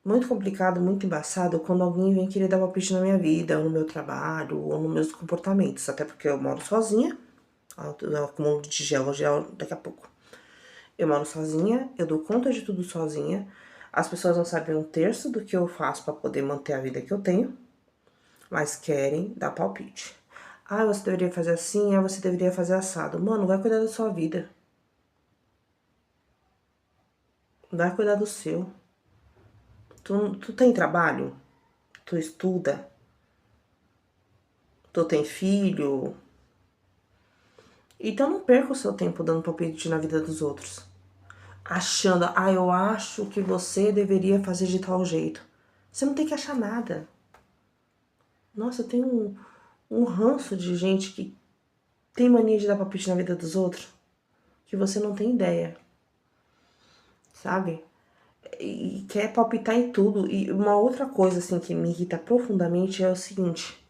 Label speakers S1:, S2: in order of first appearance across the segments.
S1: muito complicado, muito embaçado quando alguém vem querer dar palpite na minha vida, ou no meu trabalho, ou nos meus comportamentos. Até porque eu moro sozinha, eu acumulo de gel daqui a pouco. Eu moro sozinha, eu dou conta de tudo sozinha. As pessoas não sabem um terço do que eu faço para poder manter a vida que eu tenho, mas querem dar palpite. Ah, você deveria fazer assim, ah, você deveria fazer assado. Mano, vai cuidar da sua vida. Vai cuidar do seu. Tu tem trabalho? Tu estuda? Tu tem filho? Então não perca o seu tempo dando palpite na vida dos outros. Achando, ah, eu acho que você deveria fazer de tal jeito. Você não tem que achar nada. Nossa, eu tenho um ranço de gente que tem mania de dar palpite na vida dos outros, que você não tem ideia, sabe? E quer palpitar em tudo. E uma outra coisa, assim, que me irrita profundamente é o seguinte.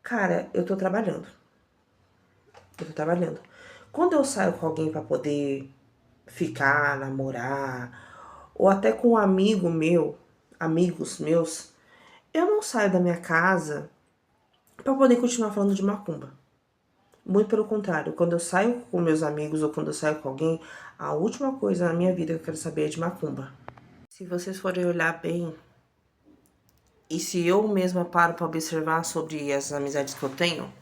S1: Cara, eu tô trabalhando. Eu tô trabalhando. Quando eu saio com alguém pra poder ficar, namorar, ou até com um amigo meu, amigos meus, eu não saio da minha casa pra poder continuar falando de macumba. Muito pelo contrário, quando eu saio com meus amigos ou quando eu saio com alguém, a última coisa na minha vida que eu quero saber é de macumba. Se vocês forem olhar bem, e se eu mesma paro pra observar sobre as amizades que eu tenho,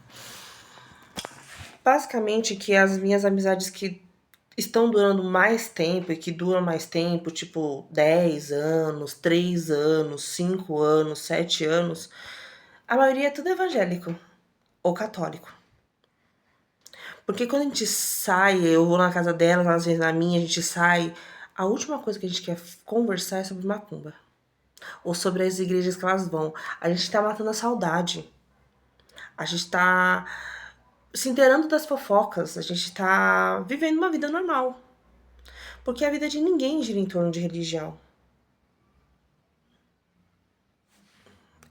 S1: basicamente que as minhas amizades que estão durando mais tempo e que duram mais tempo, tipo 10 anos, 3 anos, 5 anos, 7 anos, a maioria é tudo evangélico ou católico. Porque quando a gente sai, eu vou na casa dela, às vezes na minha, a gente sai, a última coisa que a gente quer conversar é sobre macumba. Ou sobre as igrejas que elas vão. A gente tá matando a saudade. A gente tá se inteirando das fofocas. A gente tá vivendo uma vida normal. Porque a vida de ninguém gira em torno de religião.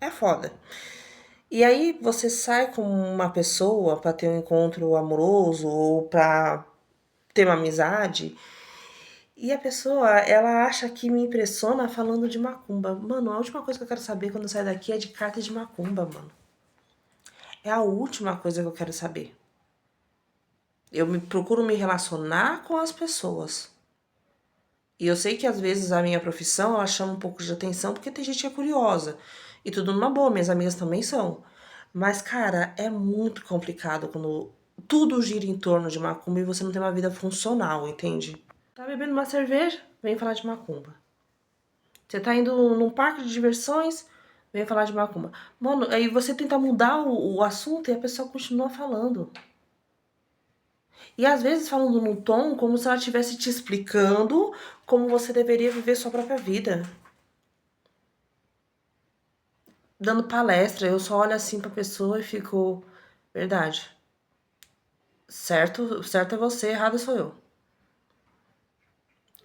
S1: É foda. E aí você sai com uma pessoa pra ter um encontro amoroso ou pra ter uma amizade. E a pessoa, ela acha que me impressiona falando de macumba. Mano, a última coisa que eu quero saber quando eu sair daqui é de carta de macumba, mano. É a última coisa que eu quero saber. Procuro me relacionar com as pessoas. E eu sei que às vezes a minha profissão, ela chama um pouco de atenção porque tem gente que é curiosa. E tudo numa boa, minhas amigas também são. Mas, cara, é muito complicado quando tudo gira em torno de macumba e você não tem uma vida funcional, entende? Tá bebendo uma cerveja? Vem falar de macumba. Você tá indo num parque de diversões, vem falar de macumba. Mano, aí você tenta mudar o assunto e a pessoa continua falando. E às vezes falando num tom como se ela estivesse te explicando como você deveria viver sua própria vida. Dando palestra, eu só olho assim pra pessoa e fico, verdade. Certo é você, errado sou eu.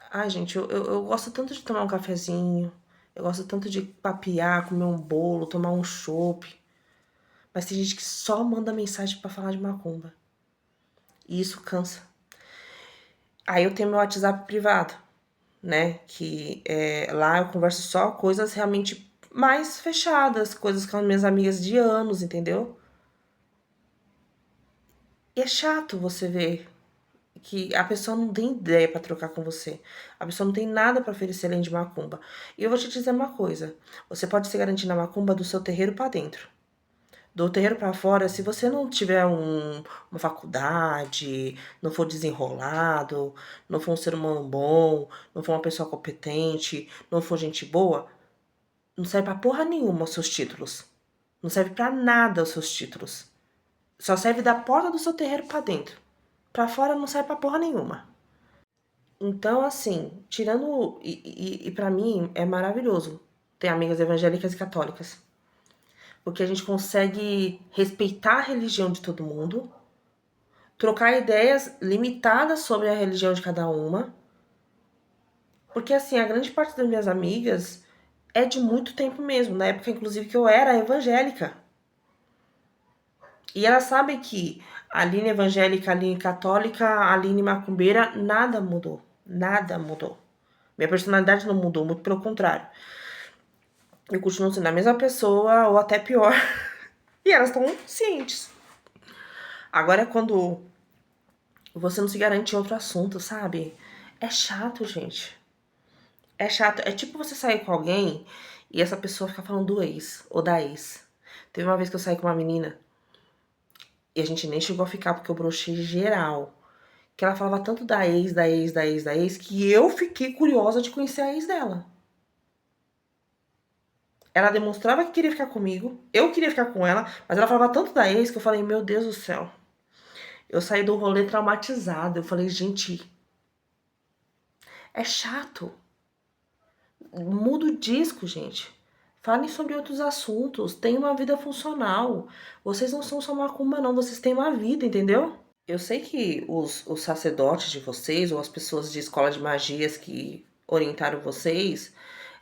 S1: Ai, gente, eu gosto tanto de tomar um cafezinho, eu gosto tanto de papear, comer um bolo, tomar um chopp. Mas tem gente que só manda mensagem pra falar de macumba. E isso cansa. Aí eu tenho meu WhatsApp privado, né? Que lá eu converso só coisas realmente mais fechadas, coisas com as minhas amigas de anos, entendeu? E é chato você ver que a pessoa não tem ideia pra trocar com você. A pessoa não tem nada pra oferecer além de macumba. E eu vou te dizer uma coisa: você pode se garantir na macumba do seu terreiro pra dentro. Do terreiro para fora, se você não tiver uma faculdade, não for desenrolado, não for um ser humano bom, não for uma pessoa competente, não for gente boa, não serve pra porra nenhuma os seus títulos. Não serve pra nada os seus títulos. Só serve da porta do seu terreiro pra dentro. Pra fora não serve pra porra nenhuma. Então, assim, tirando. E para mim é maravilhoso ter amigas evangélicas e católicas. Porque a gente consegue respeitar a religião de todo mundo, trocar ideias limitadas sobre a religião de cada uma. Porque, assim, a grande parte das minhas amigas é de muito tempo mesmo, na época, inclusive, que eu era evangélica. E elas sabem que a linha evangélica, a linha católica, a linha macumbeira, nada mudou. Nada mudou. Minha personalidade não mudou, muito pelo contrário. Eu continuo sendo a mesma pessoa, ou até pior. E elas estão cientes. Agora é quando você não se garante em outro assunto, sabe? É chato, gente. É chato. É tipo você sair com alguém e essa pessoa ficar falando do ex ou da ex. Teve uma vez que eu saí com uma menina e a gente nem chegou a ficar porque eu brochei geral. Que ela falava tanto da ex, da ex, da ex, da ex, que eu fiquei curiosa de conhecer a ex dela. Ela demonstrava que queria ficar comigo, eu queria ficar com ela, mas ela falava tanto da ex que eu falei, meu Deus do céu. Eu saí do rolê traumatizada. Eu falei, gente, é chato. Muda o disco, gente. Falem sobre outros assuntos. Tenham uma vida funcional. Vocês não são só macumba, não. Vocês têm uma vida, entendeu? Eu sei que os sacerdotes de vocês, ou as pessoas de escola de magias que orientaram vocês,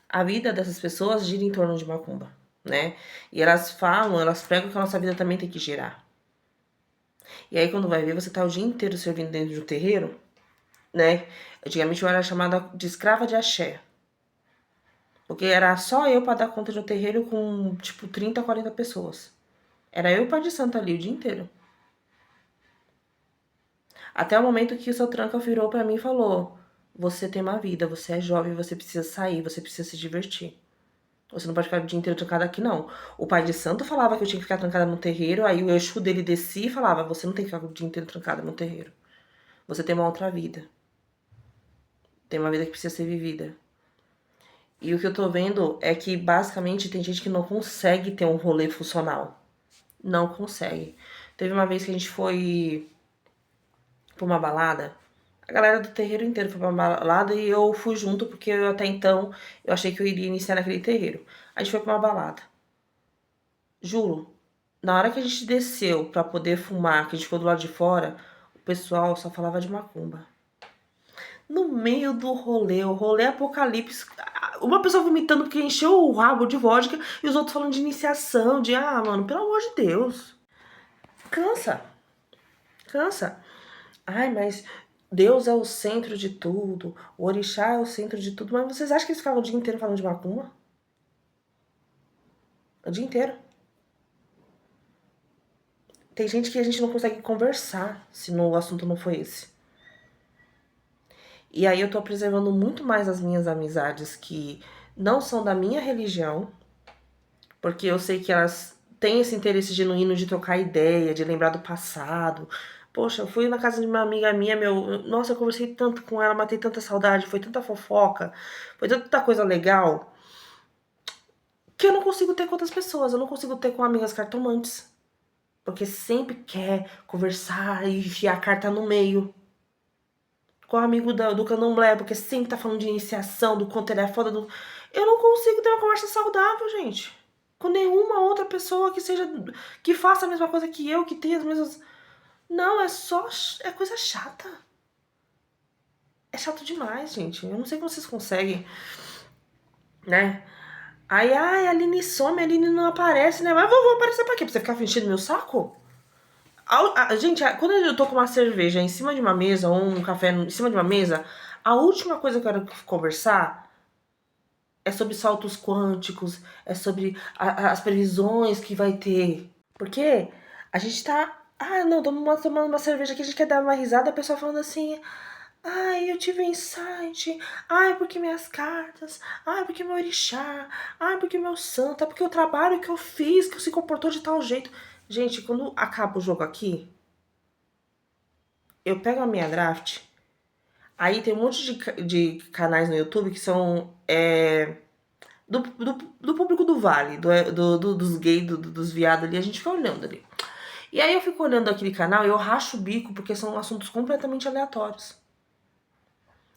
S1: a vida dessas pessoas gira em torno de macumba, né? E elas falam, elas pregam que a nossa vida também tem que girar. E aí quando vai ver, você tá o dia inteiro servindo dentro de um terreiro, né? Antigamente eu era chamada de escrava de axé. Porque era só eu pra dar conta de um terreiro com, tipo, 30, 40 pessoas. Era eu e o pai de santo ali o dia inteiro. Até o momento que o seu tranca virou pra mim e falou: você tem uma vida, você é jovem, você precisa sair, você precisa se divertir. Você não pode ficar o dia inteiro trancada aqui, não. O pai de santo falava que eu tinha que ficar trancada no terreiro, aí o Exu dele descia e falava: você não tem que ficar o dia inteiro trancada no terreiro. Você tem uma outra vida. Tem uma vida que precisa ser vivida. E o que eu tô vendo é que basicamente tem gente que não consegue ter um rolê funcional. Não consegue. Teve uma vez que a gente foi pra uma balada. A galera do terreiro inteiro foi pra uma balada e eu fui junto porque eu, até então eu achei que eu iria iniciar naquele terreiro. A gente foi pra uma balada. Juro, na hora que a gente desceu pra poder fumar, que a gente ficou do lado de fora, o pessoal só falava de macumba. No meio do rolê, o rolê apocalipse, uma pessoa vomitando porque encheu o rabo de vodka e os outros falando de iniciação, de mano, pelo amor de Deus. Cansa, cansa. Ai, mas Deus é o centro de tudo, o orixá é o centro de tudo. Mas vocês acham que eles ficavam o dia inteiro falando de macumba? O dia inteiro. Tem gente que a gente não consegue conversar se o assunto não foi esse. E aí eu tô preservando muito mais as minhas amizades que não são da minha religião, porque eu sei que elas têm esse interesse genuíno de trocar ideia, de lembrar do passado. Poxa, eu fui na casa de uma amiga minha, nossa, eu conversei tanto com ela, matei tanta saudade, foi tanta fofoca, foi tanta coisa legal, que eu não consigo ter com outras pessoas, eu não consigo ter com amigas cartomantes. Porque sempre quer conversar e enfiar a carta no meio. Com o amigo do candomblé, porque sempre tá falando de iniciação, do quanto ele é foda. Eu não consigo ter uma conversa saudável, gente. Com nenhuma outra pessoa que seja. Que faça a mesma coisa que eu, que tenha as mesmas. Não, é só. É coisa chata. É chato demais, gente. Eu não sei como vocês conseguem, né? Aí, ai, a Aline some, a Aline não aparece, né? Mas vou aparecer pra quê? Pra você ficar enchendo meu saco? Gente, quando eu tô com uma cerveja em cima de uma mesa, ou um café em cima de uma mesa, a última coisa que eu quero conversar é sobre saltos quânticos, é sobre as previsões que vai ter. Porque a gente tá. Não, tomando uma cerveja aqui, a gente quer dar uma risada, a pessoa falando assim. Ai, eu tive um insight. Ai, porque minhas cartas. Ai, porque meu orixá. Ai, porque meu santo. É porque o trabalho que eu fiz, que se comportou de tal jeito. Gente, quando acaba o jogo aqui, eu pego a minha draft. Aí tem um monte de canais no YouTube que são do público do Vale, dos gays, dos viados ali. A gente fica olhando ali. E aí eu fico olhando aquele canal e eu racho o bico porque são assuntos completamente aleatórios.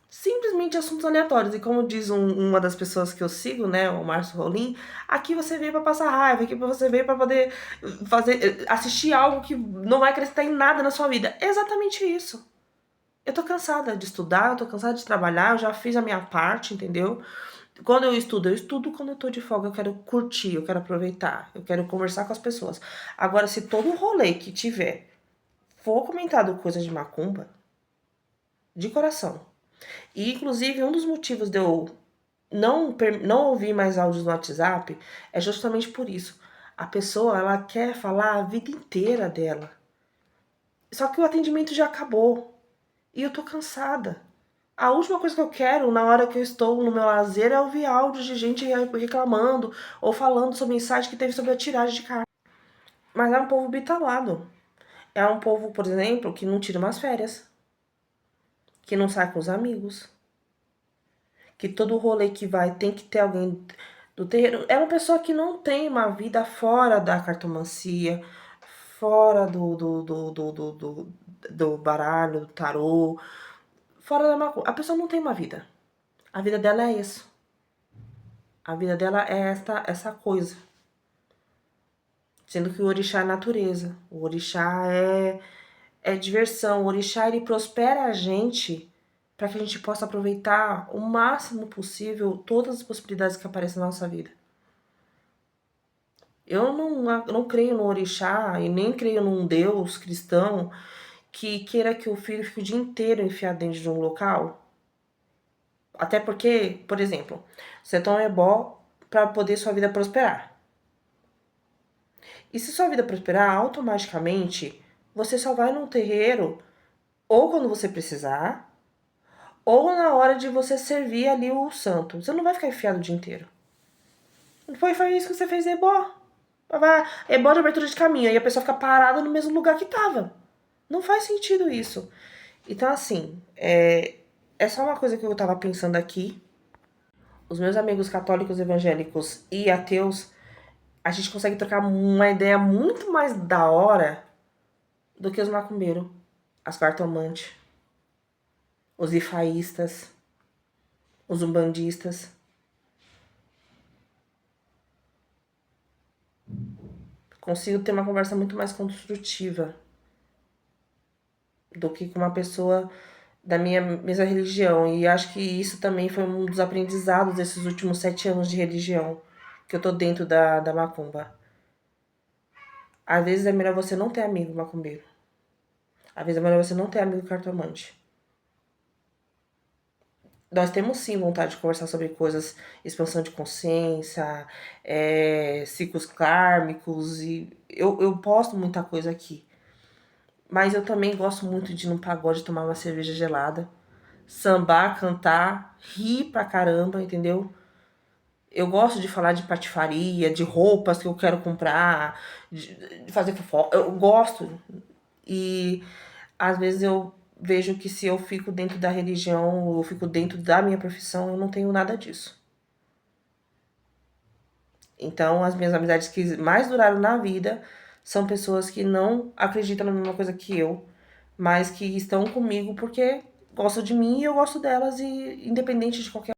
S1: Simplesmente assuntos aleatórios. E como diz uma das pessoas que eu sigo, né, o Márcio Rolim, aqui você veio pra passar raiva, aqui você veio pra poder assistir algo que não vai acrescentar em nada na sua vida. É exatamente isso. Eu tô cansada de estudar, eu tô cansada de trabalhar, eu já fiz a minha parte, entendeu? Quando eu estudo, quando eu tô de folga, eu quero curtir, eu quero aproveitar, eu quero conversar com as pessoas. Agora, se todo rolê que tiver for comentado coisa de macumba, de coração, E, inclusive, um dos motivos de eu não ouvir mais áudios no WhatsApp é justamente por isso. A pessoa, ela quer falar a vida inteira dela. Só que o atendimento já acabou. E eu tô cansada. A última coisa que eu quero na hora que eu estou no meu lazer é ouvir áudios de gente reclamando ou falando sobre o insight que teve sobre a tiragem de carro. Mas é um povo bitalado. É um povo, por exemplo, que não tira umas férias, que não sai com os amigos, que todo rolê que vai tem que ter alguém do terreiro. É uma pessoa que não tem uma vida fora da cartomancia, fora do baralho, do tarô, fora da macumba. A pessoa não tem uma vida. A vida dela é isso. A vida dela é essa coisa. Sendo que o orixá é natureza. O orixá é diversão. O orixá, ele prospera a gente para que a gente possa aproveitar o máximo possível todas as possibilidades que aparecem na nossa vida. Eu não creio no orixá e nem creio num Deus cristão que queira que o filho fique o dia inteiro enfiado dentro de um local. Até porque, por exemplo, você toma ebó para poder sua vida prosperar. E se sua vida prosperar, automaticamente você só vai num terreiro ou quando você precisar, ou na hora de você servir ali o santo. Você não vai ficar enfiado o dia inteiro. Foi isso que você fez ebó. Ebó de abertura de caminho. Aí a pessoa fica parada no mesmo lugar que tava. Não faz sentido isso. Então, assim, é só uma coisa que eu tava pensando aqui. Os meus amigos católicos, evangélicos e ateus, a gente consegue trocar uma ideia muito mais da hora do que os macumbeiros, as cartomantes, os ifaístas, os umbandistas. Consigo ter uma conversa muito mais construtiva do que com uma pessoa da minha mesma religião. E acho que isso também foi um dos aprendizados desses últimos 7 anos de religião, que eu tô dentro da macumba. Às vezes é melhor você não ter amigo macumbeiro. Às vezes é melhor você não ter amigo cartomante. Nós temos sim vontade de conversar sobre coisas, expansão de consciência, ciclos kármicos, e eu posto muita coisa aqui. Mas eu também gosto muito de ir num pagode tomar uma cerveja gelada, sambar, cantar, rir pra caramba, entendeu? Eu gosto de falar de patifaria, de roupas que eu quero comprar, de fazer fofoca. Eu gosto. E às vezes eu vejo que se eu fico dentro da religião, eu fico dentro da minha profissão, eu não tenho nada disso. Então, as minhas amizades que mais duraram na vida são pessoas que não acreditam na mesma coisa que eu, mas que estão comigo porque gostam de mim e eu gosto delas, e independente de qualquer